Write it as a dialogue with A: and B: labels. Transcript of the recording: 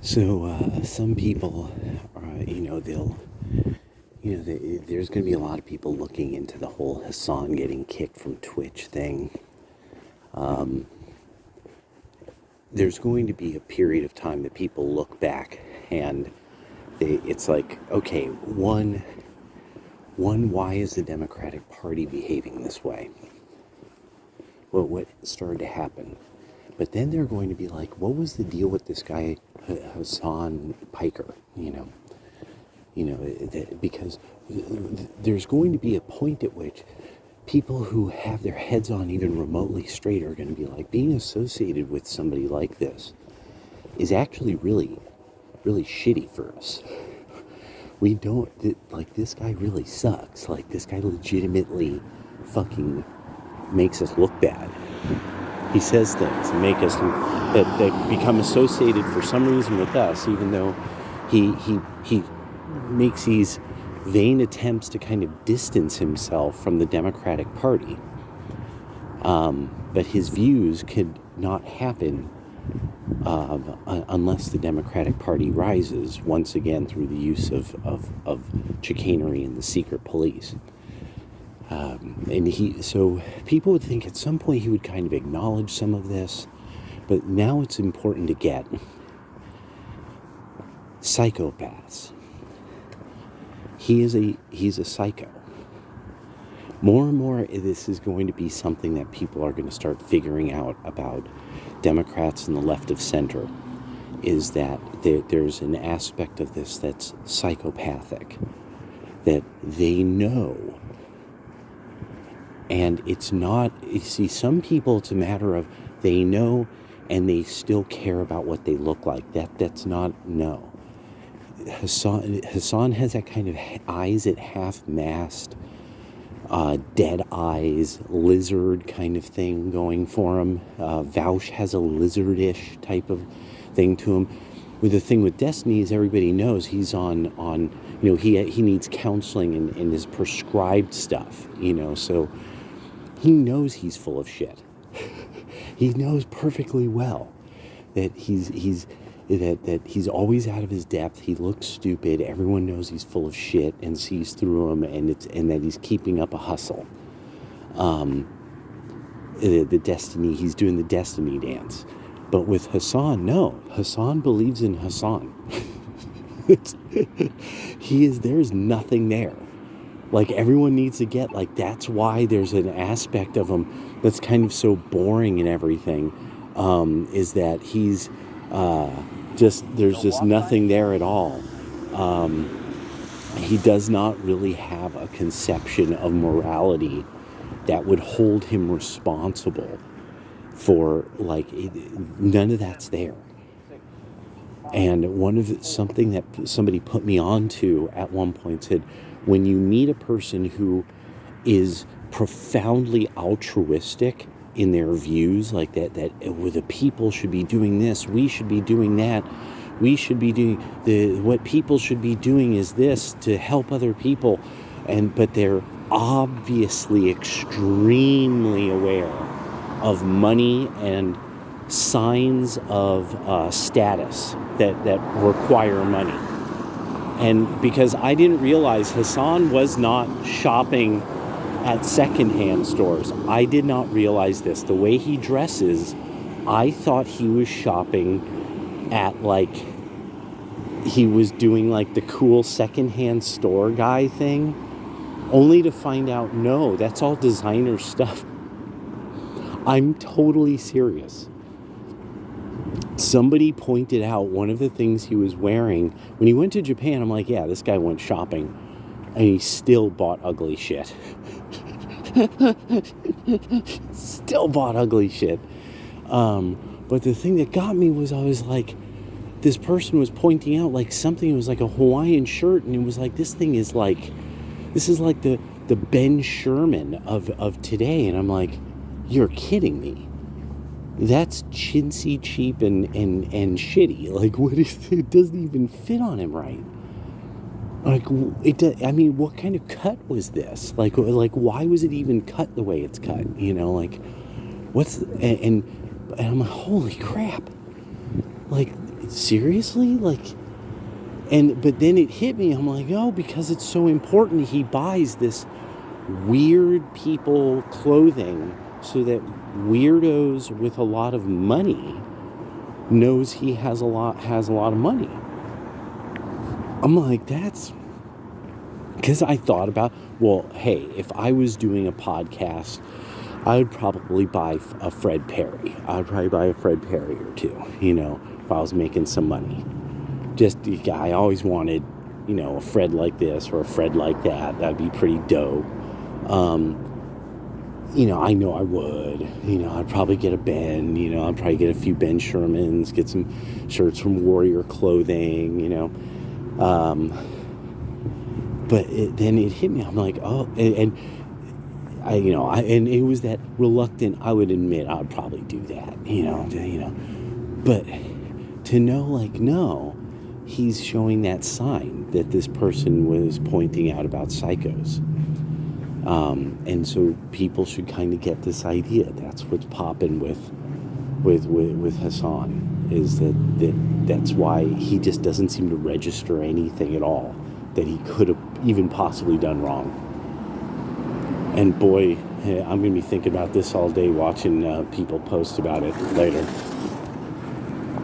A: So some people, there's going to be a lot of people looking into the whole Hasan getting kicked from Twitch thing. There's going to be a period of time that people look back and it's like, okay, one, why is the Democratic Party behaving this way? Well, what started to happen? But then they're going to be like, what was the deal with this guy, Hasan Piker, because there's going to be a point at which people who have their heads on even remotely straight are going to be like, being associated with somebody like this is actually really, really shitty for us. We don't, like, this guy really sucks. Like, this guy legitimately fucking makes us look bad. He says things that make us, that become associated for some reason with us, even though he makes these vain attempts to kind of distance himself from the Democratic Party. But his views could not happen unless the Democratic Party rises once again through the use of chicanery and the secret police. So people would think at some point he would kind of acknowledge some of this, but now it's important to get psychopaths. He's a psycho. More and more, this is going to be something that people are going to start figuring out about Democrats and the left of center, is that there's an aspect of this that's psychopathic, that they know. And it's not, you see, some people, it's a matter of they know and they still care about what they look like. That's not, no. Hasan has that kind of eyes at half-mast, dead eyes, lizard kind of thing going for him. B11tch has a lizardish type of thing to him. With the thing with Destiny is everybody knows he's on he needs counseling and is prescribed stuff, so he knows he's full of shit. He knows perfectly well that he's always out of his depth. He looks stupid. Everyone knows he's full of shit and sees through him, and that he's keeping up a hustle. The Destiny, he's doing the Destiny dance. But with Hasan, no. Hasan believes in Hasan. There's nothing there. Like, everyone needs to get, like, that's why there's an aspect of him that's kind of so boring and everything, is that he's there's just nothing there at all. He does not really have a conception of morality that would hold him responsible for, like, none of that's there. And something that somebody put me on to at one point said, when you meet a person who is profoundly altruistic in their views, like that the people should be doing this, we should be doing that, we should be doing what people should be doing is this to help other people, but they're obviously extremely aware of money and signs of status that require money. And because I didn't realize Hasan was not shopping at secondhand stores. I did not realize this. The way he dresses, I thought he was shopping at, like, he was doing like the cool secondhand store guy thing, only to find out, no, that's all designer stuff. I'm totally serious. Somebody pointed out one of the things he was wearing when he went to Japan. I'm like, yeah, this guy went shopping and he still bought ugly shit. Still bought ugly shit. But the thing that got me was, I was like, this person was pointing out like something, it was like a Hawaiian shirt, and it was like, this is like the Ben Sherman of today. And I'm like, you're kidding me. That's chintzy, cheap, and shitty. Like, what is it? Doesn't even fit on him right. Like, I mean, what kind of cut was this? Like, why was it even cut the way it's cut? And I'm like, holy crap. Like, seriously? Like, but then it hit me. I'm like, oh, because it's so important. He buys this weird people clothing so that weirdos with a lot of money knows he has a lot of money. I'm like, that's because I thought about, well, hey, if I was doing a podcast, I would probably buy a Fred Perry. I would probably buy a Fred Perry or two, if I was making some money. Just, I always wanted, a Fred like this or a Fred like that. That'd be pretty dope. I know I would. I'd probably get a Ben. I'd probably get a few Ben Shermans, get some shirts from Warrior Clothing, But then it hit me. I'm like, oh, and it was that reluctant. I would admit I'd probably do that, But to know, like, no, he's showing that sign that this person was pointing out about psychos. And so people should kind of get this idea. That's what's popping with Hasan, is that's why he just doesn't seem to register anything at all that he could have even possibly done wrong. And boy, I'm going to be thinking about this all day, watching people post about it later.